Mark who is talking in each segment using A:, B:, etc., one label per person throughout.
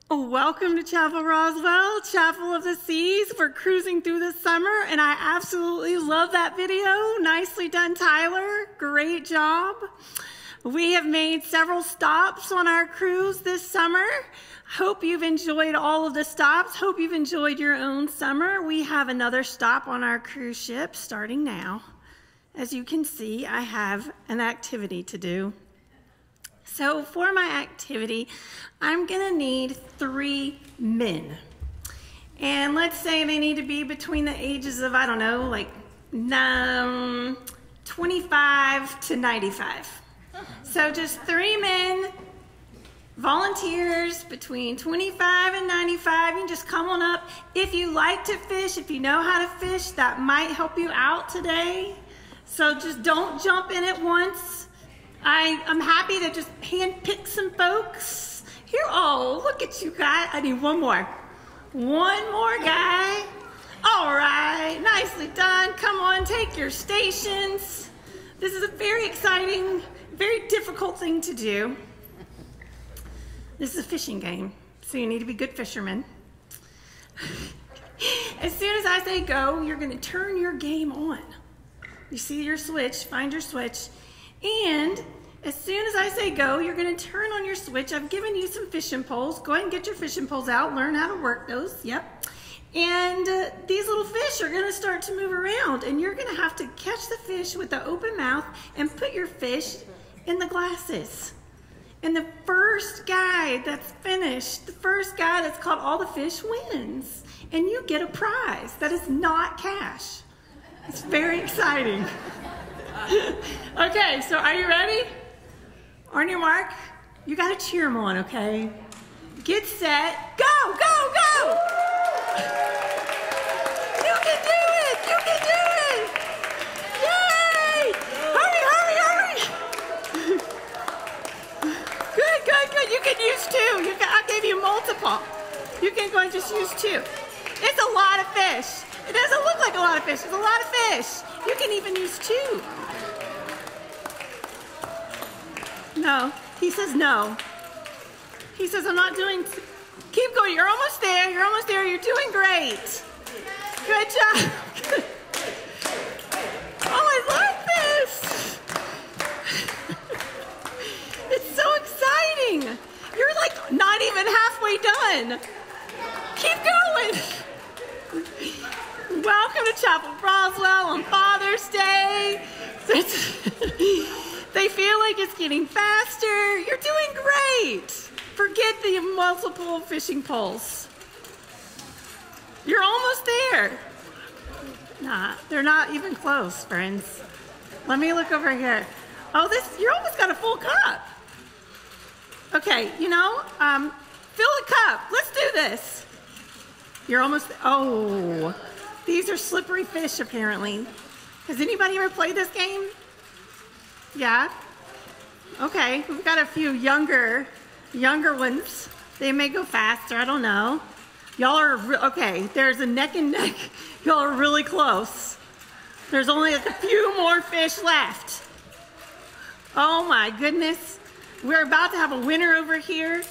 A: Welcome to Chapel Roswell, Chapel of the Seas. We're cruising through the summer, and I absolutely love that video. Nicely done, Tyler. Great job. We have made several stops on our cruise this summer. Hope you've enjoyed all of the stops. Hope you've enjoyed your own summer. We have another stop on our cruise ship starting now. As you can see, I have an activity to do. So for my activity, I'm gonna need 3 men. And let's say they need to be between the ages of, I don't know, like 25 to 95. So just 3 men, volunteers between 25 and 95. You can just come on up. If you like to fish, if you know how to fish, that might help you out today. So just don't jump in at once. I'm happy to just hand pick some folks. Here, oh, look at you guys. I need one more. One more guy. All right, nicely done. Come on, take your stations. This is a very exciting, very difficult thing to do. This is a fishing game, so you need to be good fishermen. As soon as I say go, you're gonna turn your game on. You see your switch, find your switch, and as soon as I say go, you're gonna turn on your switch. I've given you some fishing poles. Go ahead and get your fishing poles out, learn how to work those, yep. And these little fish are gonna start to move around, and you're gonna have to catch the fish with the open mouth and put your fish in the glasses. And the first guy that's finished, the first guy that's caught all the fish wins. And you get a prize that is not cash. It's very exciting. Okay, so are you ready? On your mark, you gotta cheer them on, okay? Get set, go, go, go! You can do it, you can do it! Yay! Hurry, hurry, hurry! Good, good, good, you can use 2. I gave you multiple. You can go and just use 2. It's a lot of fish. It doesn't look like a lot of fish, it's a lot of fish. You can even use 2. No, he says no. He says, I'm not doing, keep going, you're almost there, you're doing great. Good job. Oh, I like this. It's so exciting. You're like not even halfway done. Keep going. Welcome to Chapel Roswell on Father's Day. They feel like it's getting faster. You're doing great. Forget the multiple fishing poles. You're almost there. Nah, they're not even close, friends. Let me look over here. Oh, you almost got a full cup. Okay, fill the cup. Let's do this. You're almost, oh, these are slippery fish apparently. Has anybody ever played this game? Yeah? Okay, we've got a few younger ones. They may go faster, I don't know. Y'all are, okay, there's a neck and neck. Y'all are really close. There's only like a few more fish left. Oh my goodness. We're about to have a winner over here.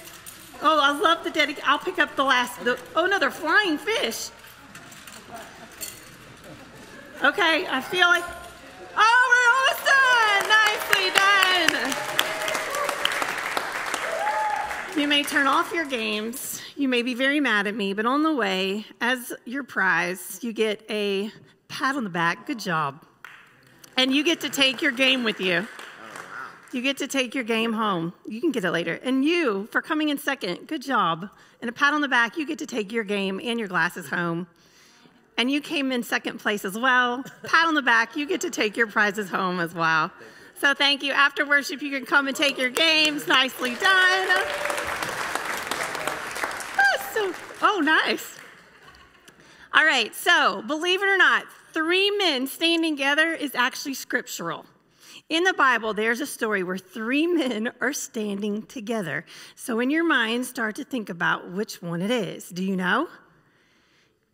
A: Oh, I love the dedication. I'll pick up the last, oh no, they're flying fish. Okay, I feel like, oh, we're almost done. Nicely done. You may turn off your games. You may be very mad at me, but on the way, as your prize, you get a pat on the back. Good job. And you get to take your game with you. You get to take your game home. You can get it later. And you, for coming in second, good job. And a pat on the back, you get to take your game and your glasses home. And you came in second place as well. Pat on the back, you get to take your prizes home as well. So thank you. After worship, you can come and take your games. Nicely done. Oh, nice. All right, so believe it or not, 3 men standing together is actually scriptural. In the Bible, there's a story where 3 men are standing together. So in your mind, start to think about which one it is. Do you know?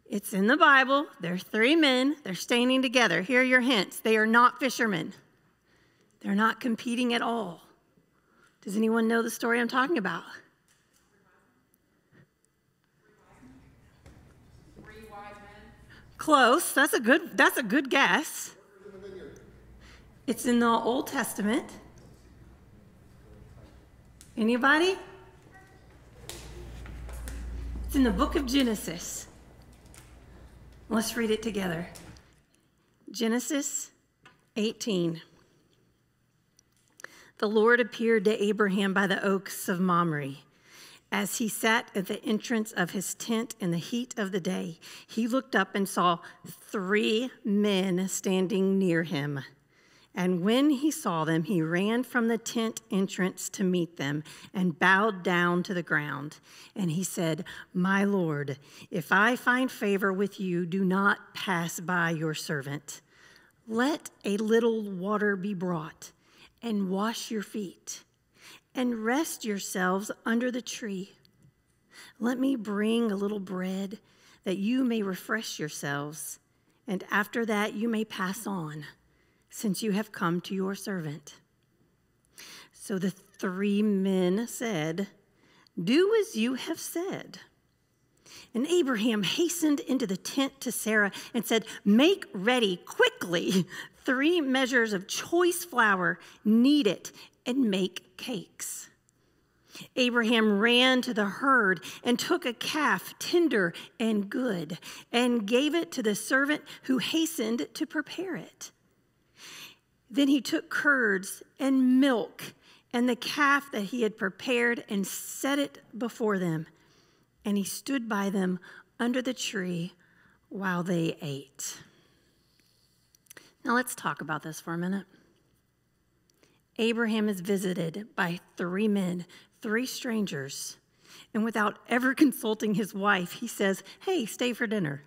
A: It's in the Bible. There are 3 men. They're standing together. Here are your hints. They are not fishermen. They're not competing at all. Does anyone know the story I'm talking about? Close. That's a good guess. It's in the Old Testament. Anybody? It's in the book of Genesis. Let's read it together. Genesis 18. The Lord appeared to Abraham by the oaks of Mamre. As he sat at the entrance of his tent in the heat of the day, he looked up and saw 3 men standing near him. And when he saw them, he ran from the tent entrance to meet them and bowed down to the ground. And he said, "My Lord, if I find favor with you, do not pass by your servant. Let a little water be brought and wash your feet and rest yourselves under the tree. Let me bring a little bread that you may refresh yourselves, and after that you may pass on, since you have come to your servant." So the 3 men said, "Do as you have said." And Abraham hastened into the tent to Sarah and said, "Make ready quickly 3 measures of choice flour, knead it, and make cakes." Abraham ran to the herd and took a calf, tender and good, and gave it to the servant who hastened to prepare it. Then he took curds and milk and the calf that he had prepared and set it before them. And he stood by them under the tree while they ate. Now let's talk about this for a minute. Abraham is visited by 3 men, 3 strangers, and without ever consulting his wife, he says, "Hey, stay for dinner."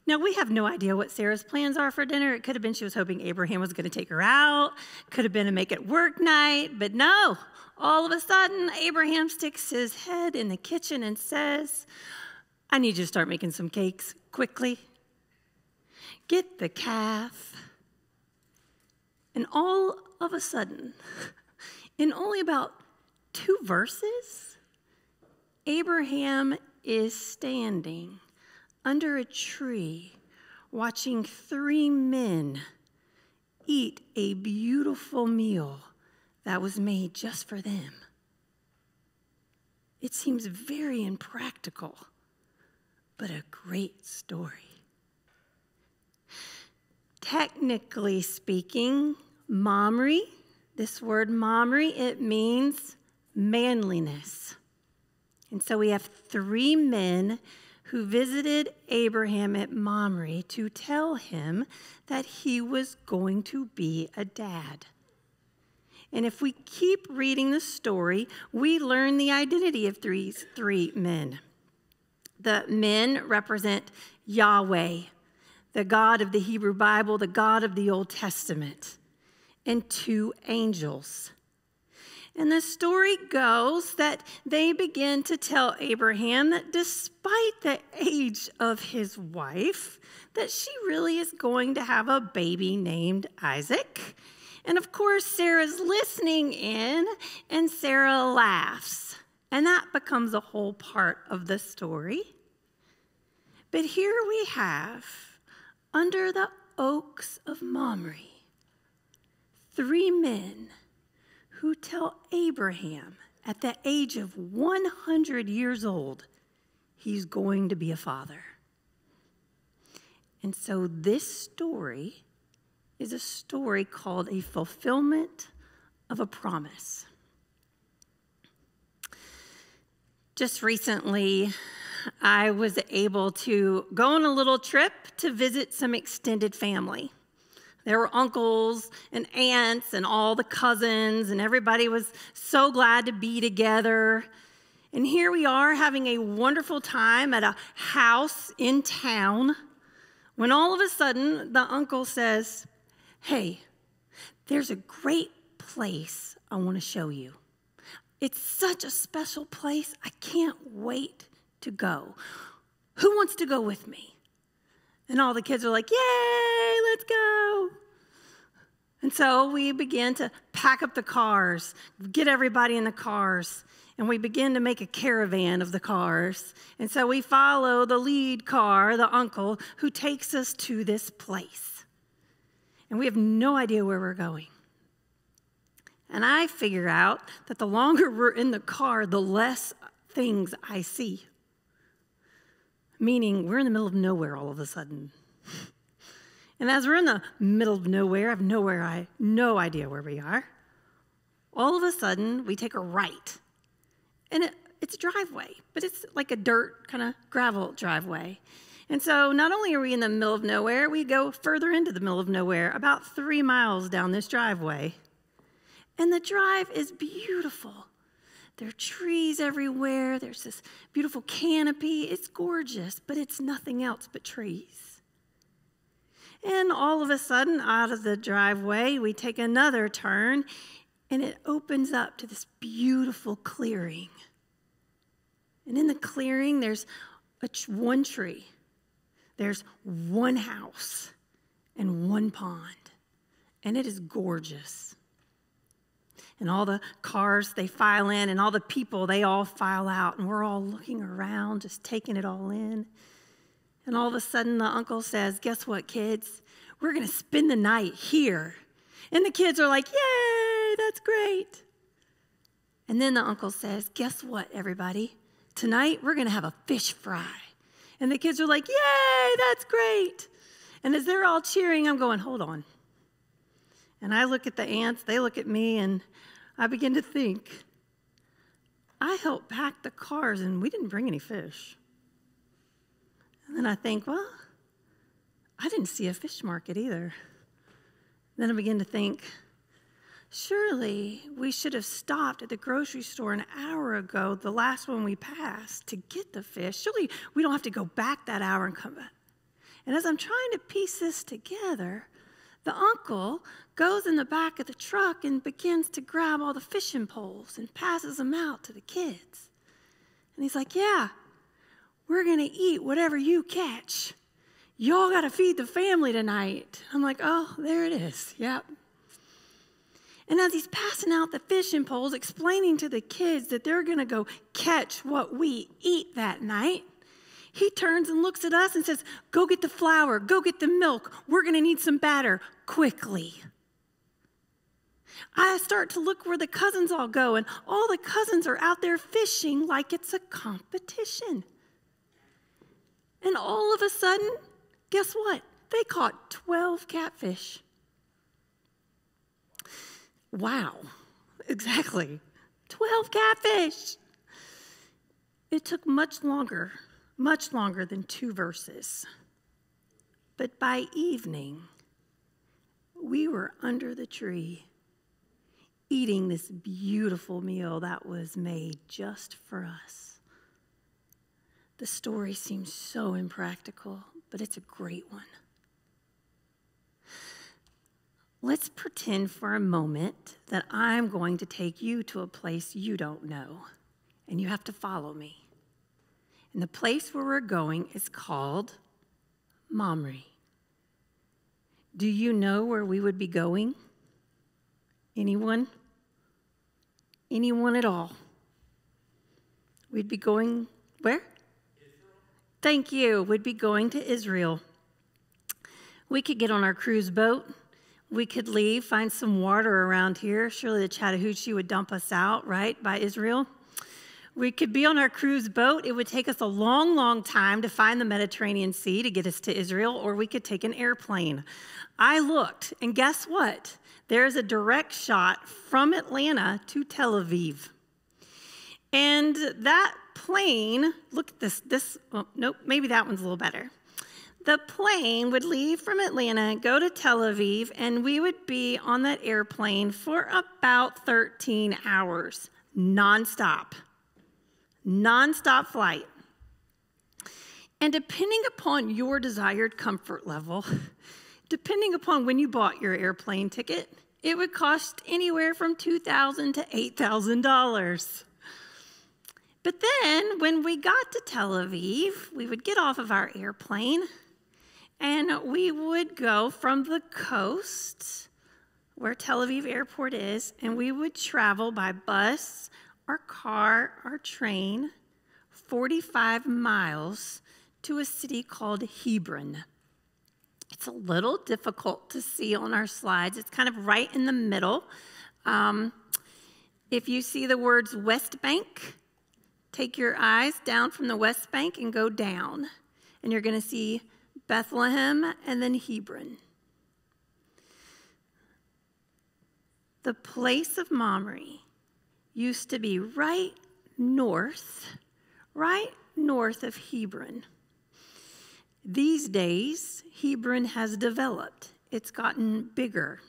A: Now, we have no idea what Sarah's plans are for dinner. It could have been she was hoping Abraham was going to take her out. Could have been a make-it-work night. But no, all of a sudden, Abraham sticks his head in the kitchen and says, "I need you to start making some cakes quickly. Get the calf." And all of a sudden, in only about 2 verses, Abraham is standing under a tree, watching 3 men eat a beautiful meal that was made just for them. It seems very impractical, but a great story. Technically speaking, Mamre, this word Mamre, it means manliness. And so we have 3 men who visited Abraham at Mamre to tell him that he was going to be a dad. And if we keep reading the story, we learn the identity of these 3 men. The men represent Yahweh, the God of the Hebrew Bible, the God of the Old Testament, and 2 angels. And the story goes that they begin to tell Abraham that despite the age of his wife, that she really is going to have a baby named Isaac. And of course, Sarah's listening in, and Sarah laughs. And that becomes a whole part of the story. But here we have, under the oaks of Mamre, 3 men who tell Abraham at the age of 100 years old, he's going to be a father. And so this story is a story called a fulfillment of a promise. Just recently, I was able to go on a little trip to visit some extended family. There were uncles and aunts and all the cousins, and everybody was so glad to be together. And here we are having a wonderful time at a house in town, when all of a sudden the uncle says, "Hey, there's a great place I want to show you. It's such a special place. I can't wait to go. Who wants to go with me?" And all the kids are like, "Yay, let's go." And so we began to pack up the cars, get everybody in the cars, and we begin to make a caravan of the cars. And so we follow the lead car, the uncle, who takes us to this place. And we have no idea where we're going. And I figure out that the longer we're in the car, the less things I see. Meaning we're in the middle of nowhere all of a sudden. And as we're in the middle of nowhere, I have no idea where we are. All of a sudden, we take a right. And it's a driveway, but it's like a dirt kind of gravel driveway. And so not only are we in the middle of nowhere, we go further into the middle of nowhere, about 3 miles down this driveway. And the drive is beautiful. There are trees everywhere. There's this beautiful canopy. It's gorgeous, but it's nothing else but trees. And all of a sudden, out of the driveway, we take another turn, and it opens up to this beautiful clearing. And in the clearing, there's one tree. There's one house and one pond. And it is gorgeous. And all the cars, they file in, and all the people, they all file out. And we're all looking around, just taking it all in. And all of a sudden, the uncle says, guess what, kids? We're going to spend the night here. And the kids are like, yay, that's great. And then the uncle says, guess what, everybody? Tonight, we're going to have a fish fry. And the kids are like, yay, that's great. And as they're all cheering, I'm going, hold on. And I look at the aunts, they look at me, and I begin to think, I helped pack the cars, and we didn't bring any fish. And then I think, well, I didn't see a fish market either. Then I begin to think, surely we should have stopped at the grocery store an hour ago, the last one we passed, to get the fish. Surely we don't have to go back that hour and come back. And as I'm trying to piece this together, the uncle goes in the back of the truck and begins to grab all the fishing poles and passes them out to the kids. And he's like, yeah, we're going to eat whatever you catch. Y'all got to feed the family tonight. I'm like, oh, there it is. Yep. And as he's passing out the fishing poles, explaining to the kids that they're going to go catch what we eat that night, he turns and looks at us and says, go get the flour, go get the milk. We're going to need some batter quickly. I start to look where the cousins all go, and all the cousins are out there fishing like it's a competition. And all of a sudden, guess what? They caught 12 catfish. Wow, exactly. 12 catfish. It took much longer than 2 verses. But by evening, we were under the tree eating this beautiful meal that was made just for us. The story seems so impractical, but it's a great one. Let's pretend for a moment that I'm going to take you to a place you don't know, and you have to follow me. And the place where we're going is called Mamre. Do you know where we would be going? Anyone? Anyone at all? We'd be going where? Israel. Thank you. We'd be going to Israel. We could get on our cruise boat. We could leave, find some water around here. Surely the Chattahoochee would dump us out, right, by Israel. We could be on our cruise boat. It would take us a long, long time to find the Mediterranean Sea to get us to Israel, or we could take an airplane. I looked, and guess what? There's a direct shot from Atlanta to Tel Aviv. And that plane, look at this, oh, nope, maybe that one's a little better. The plane would leave from Atlanta, go to Tel Aviv, and we would be on that airplane for about 13 hours, nonstop flight. And depending upon your desired comfort level, depending upon when you bought your airplane ticket, it would cost anywhere from $2,000 to $8,000. But then when we got to Tel Aviv, we would get off of our airplane and we would go from the coast where Tel Aviv Airport is, and we would travel by bus, our car, our train, 45 miles to a city called Hebron. It's a little difficult to see on our slides. It's kind of right in the middle. If you see the words West Bank, take your eyes down from the West Bank and go down. And you're going to see Bethlehem and then Hebron. The place of Mamre used to be right north of Hebron. These days, Hebron has developed. It's gotten bigger.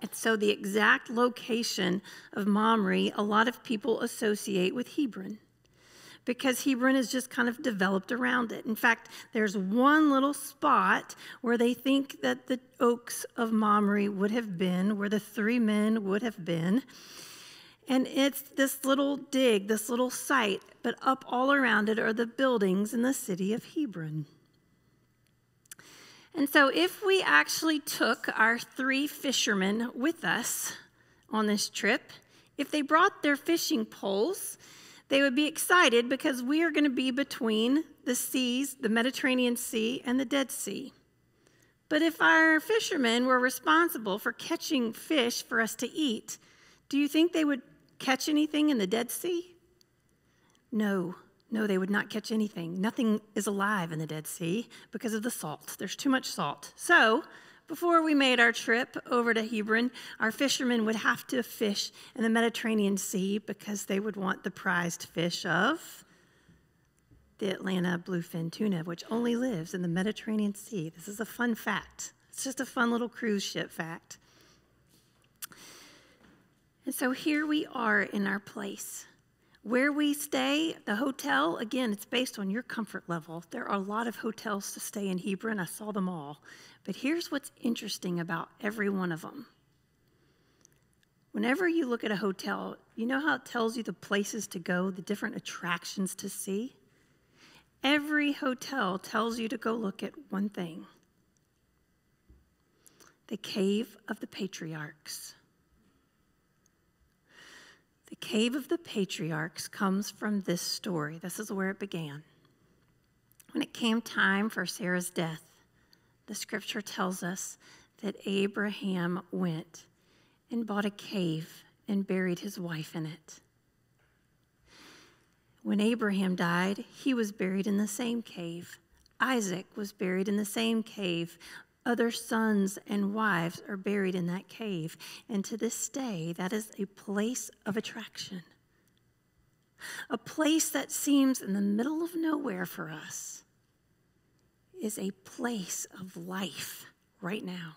A: And so the exact location of Mamre, a lot of people associate with Hebron because Hebron is just kind of developed around it. In fact, there's one little spot where they think that the oaks of Mamre would have been, where the three men would have been. And it's this little dig, this little site, but up all around it are the buildings in the city of Hebron. And so if we actually took our 3 fishermen with us on this trip, if they brought their fishing poles, they would be excited because we are going to be between the seas, the Mediterranean Sea and the Dead Sea. But if our fishermen were responsible for catching fish for us to eat, do you think they would catch anything in the Dead Sea? No, they would not catch anything. Nothing is alive in the Dead Sea because of the salt. There's too much salt. So before we made our trip over to Hebron, our fishermen would have to fish in the Mediterranean Sea because they would want the prized fish of the Atlanta bluefin tuna, which only lives in the Mediterranean Sea. This is a fun fact. It's just a fun little cruise ship fact. And so here we are in our place. Where we stay, the hotel, again, it's based on your comfort level. There are a lot of hotels to stay in Hebron. I saw them all. But here's what's interesting about every one of them. Whenever you look at a hotel, you know how it tells you the places to go, the different attractions to see? Every hotel tells you to go look at one thing. The Cave of the Patriarchs. The Cave of the Patriarchs comes from this story. This is where it began. When it came time for Sarah's death, the scripture tells us that Abraham went and bought a cave and buried his wife in it. When Abraham died, he was buried in the same cave. Isaac was buried in the same cave. Other sons and wives are buried in that cave. And to this day, that is a place of attraction. A place that seems in the middle of nowhere for us is a place of life right now.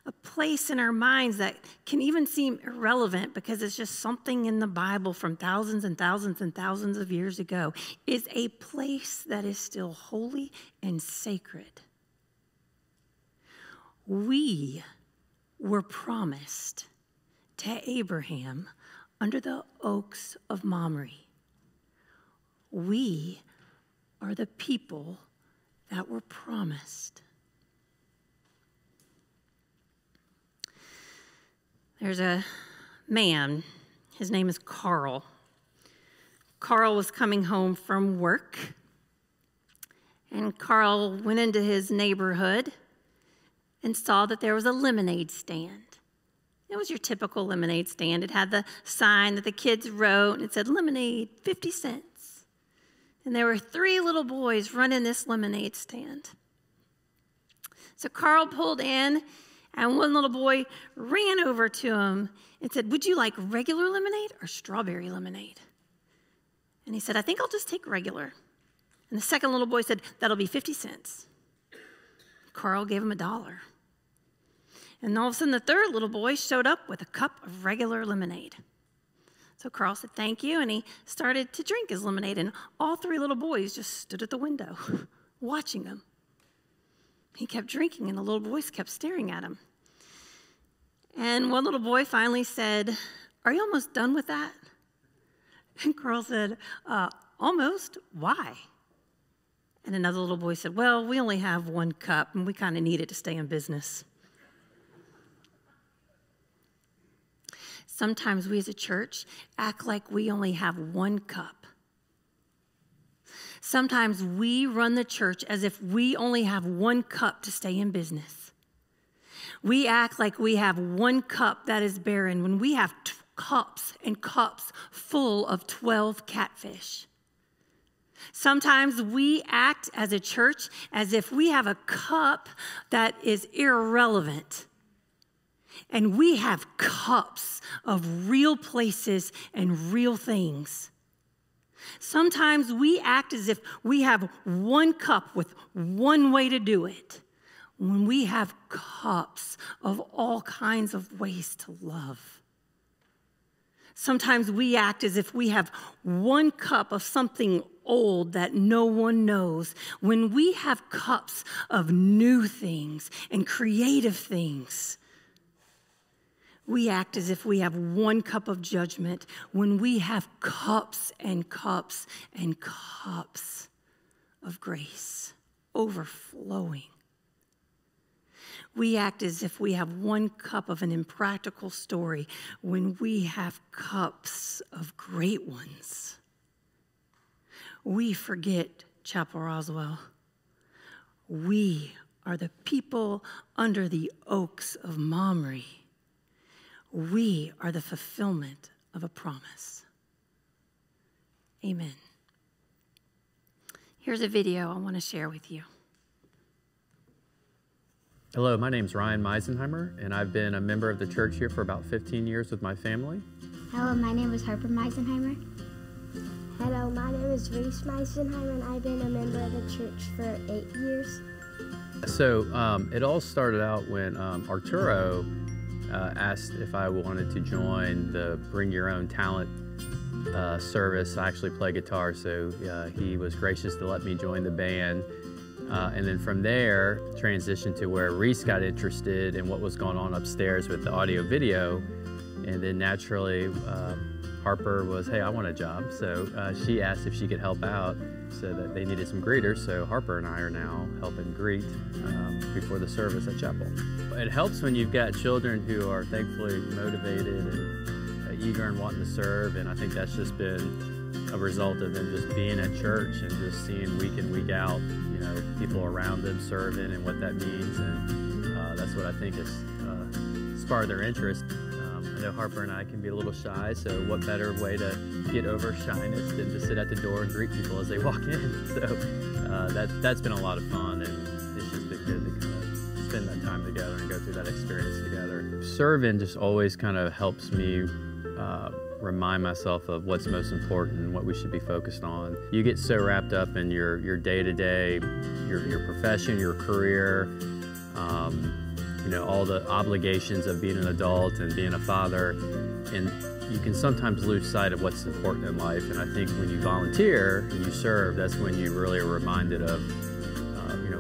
A: A place in our minds that can even seem irrelevant because it's just something in the Bible from thousands and thousands and thousands of years ago is a place that is still holy and sacred. We were promised to Abraham under the oaks of Mamre. We are the people that were promised. There's a man, his name is Carl. Carl was coming home from work, and Carl went into his neighborhood and saw that there was a lemonade stand. It was your typical lemonade stand. It had the sign that the kids wrote, and it said, lemonade, 50 cents. And there were 3 little boys running this lemonade stand. So Carl pulled in, and one little boy ran over to him and said, would you like regular lemonade or strawberry lemonade? And he said, I think I'll just take regular. And the second little boy said, that'll be 50 cents. Carl gave him $1. And all of a sudden, the third little boy showed up with a cup of regular lemonade. So Carl said, thank you, and he started to drink his lemonade, and all 3 little boys just stood at the window watching him. He kept drinking, and the little boys kept staring at him. And one little boy finally said, are you almost done with that? And Carl said, almost, why? And another little boy said, well, we only have 1 cup, and we kind of need it to stay in business. Sometimes we as a church act like we only have one cup. Sometimes we run the church as if we only have one cup to stay in business. We act like we have one cup that is barren when we have cups and cups full of 12 catfish. Sometimes we act as a church as if we have a cup that is irrelevant. And we have cups of real places and real things. Sometimes we act as if we have one cup with one way to do it, when we have cups of all kinds of ways to love. Sometimes we act as if we have one cup of something old that no one knows, when we have cups of new things and creative things. We act as if we have one cup of judgment when we have cups and cups and cups of grace overflowing. We act as if we have one cup of an impractical story when we have cups of great ones. We forget, Chapel Roswell, we are the people under the oaks of Mamre. We are the fulfillment of a promise. Amen. Here's a video I want to share with you.
B: Hello, my name is Ryan Meisenheimer, and I've been a member of the church here for about 15 years with my family.
C: Hello, my name is Harper Meisenheimer.
D: Hello, my name is Reese Meisenheimer, and I've been a member of the church for 8 years.
B: So it all started out when Arturo asked if I wanted to join the Bring Your Own Talent service. I actually play guitar, so he was gracious to let me join the band. And then from there, transitioned to where Reese got interested in what was going on upstairs with the audio video. And then naturally, Harper was, hey, I want a job. So she asked if she could help out, so that they needed some greeters. So Harper and I are now helping greet before the service at chapel. It helps when you've got children who are thankfully motivated and eager and wanting to serve. And I think that's just been a result of them just being at church and just seeing week in, week out, people around them serving and what that means. And that's what I think has sparked their interest. I know Harper and I can be a little shy, so what better way to get over shyness than to sit at the door and greet people as they walk in. So that's been a lot of fun, and it's just been good to kind of spend that time together and go through that experience together. Serving just always kind of helps me remind myself of what's most important and what we should be focused on. You get so wrapped up in your day-to-day, your profession, your career, all the obligations of being an adult and being a father, and you can sometimes lose sight of what's important in life. And I think when you volunteer and you serve, that's when you really are reminded of,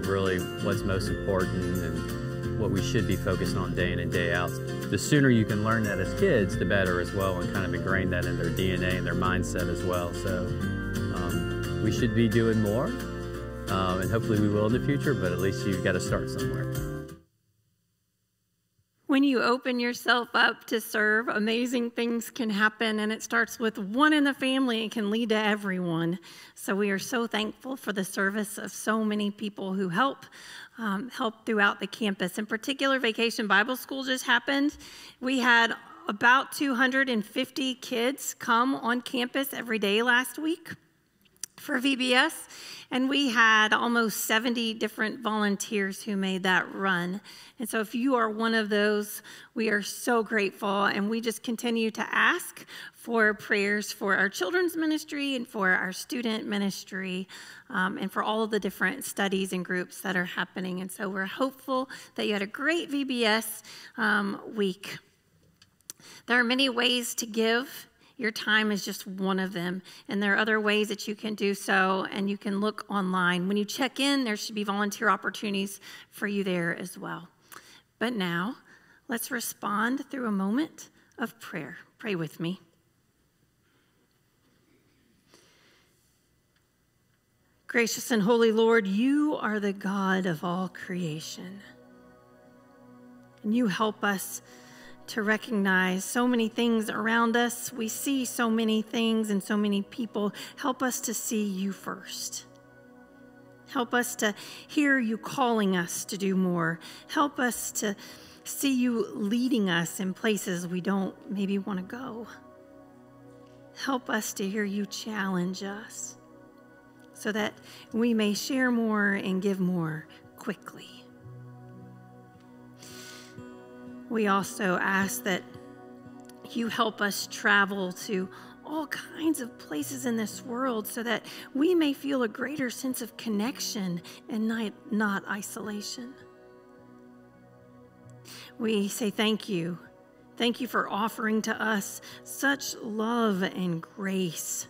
B: really what's most important and what we should be focused on day in and day out. The sooner you can learn that as kids, the better as well, and kind of ingrain that in their DNA and their mindset as well. So we should be doing more, and hopefully we will in the future, but at least you've got to start somewhere.
A: When you open yourself up to serve, amazing things can happen, and it starts with one in the family and can lead to everyone. So we are so thankful for the service of so many people who help throughout the campus. In particular, Vacation Bible School just happened. We had about 250 kids come on campus every day last week for VBS, and we had almost 70 different volunteers who made that run. And so if you are one of those, we are so grateful, and we just continue to ask for prayers for our children's ministry and for our student ministry, and for all of the different studies and groups that are happening. And so we're hopeful that you had a great VBS week. There are many ways to give. Your time is just one of them, and there are other ways that you can do so, and you can look online. When you check in, there should be volunteer opportunities for you there as well. But now, let's respond through a moment of prayer. Pray with me. Gracious and holy Lord, you are the God of all creation, and you help us to recognize so many things around us. We see so many things and so many people. Help us to see you first. Help us to hear you calling us to do more. Help us to see you leading us in places we don't maybe want to go. Help us to hear you challenge us so that we may share more and give more quickly. We also ask that you help us travel to all kinds of places in this world so that we may feel a greater sense of connection and not isolation. We say thank you. Thank you for offering to us such love and grace.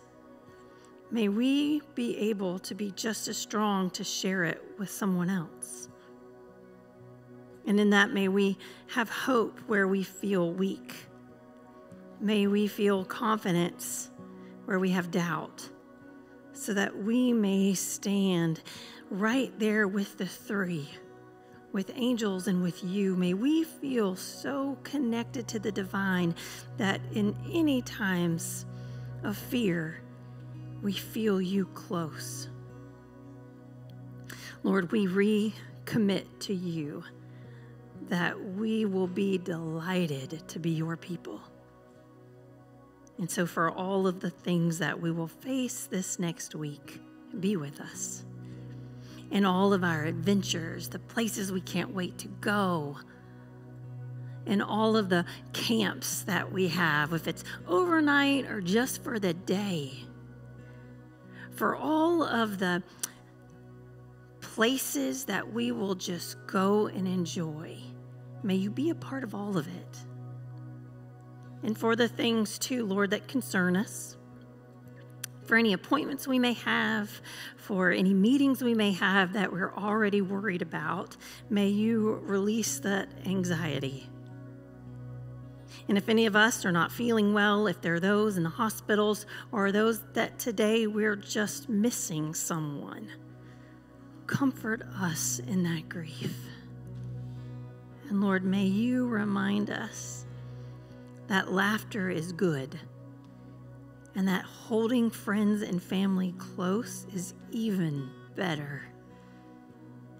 A: May we be able to be just as strong to share it with someone else. And in that, may we have hope where we feel weak. May we feel confidence where we have doubt, so that we may stand right there with the three, with angels and with you. May we feel so connected to the divine that in any times of fear, we feel you close. Lord, we recommit to you that we will be delighted to be your people. And so for all of the things that we will face this next week, be with us. In all of our adventures, the places we can't wait to go, in all of the camps that we have, if it's overnight or just for the day, for all of the places that we will just go and enjoy, may you be a part of all of it. And for the things, too, Lord, that concern us, for any appointments we may have, for any meetings we may have that we're already worried about, may you release that anxiety. And if any of us are not feeling well, if there are those in the hospitals or those that today we're just missing someone, comfort us in that grief. And Lord, may you remind us that laughter is good and that holding friends and family close is even better.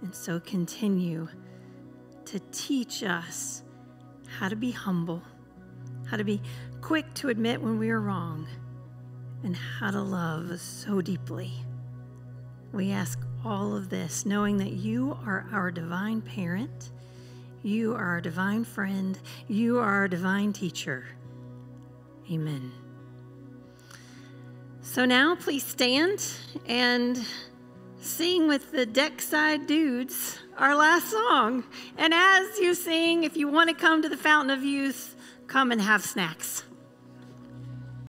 A: And so continue to teach us how to be humble, how to be quick to admit when we are wrong, and how to love so deeply. We ask all of this knowing that you are our divine parent, you are our divine friend, you are our divine teacher. Amen. So now please stand and sing with the Deckside Dudes our last song. And as you sing, if you want to come to the Fountain of Youth, come and have snacks.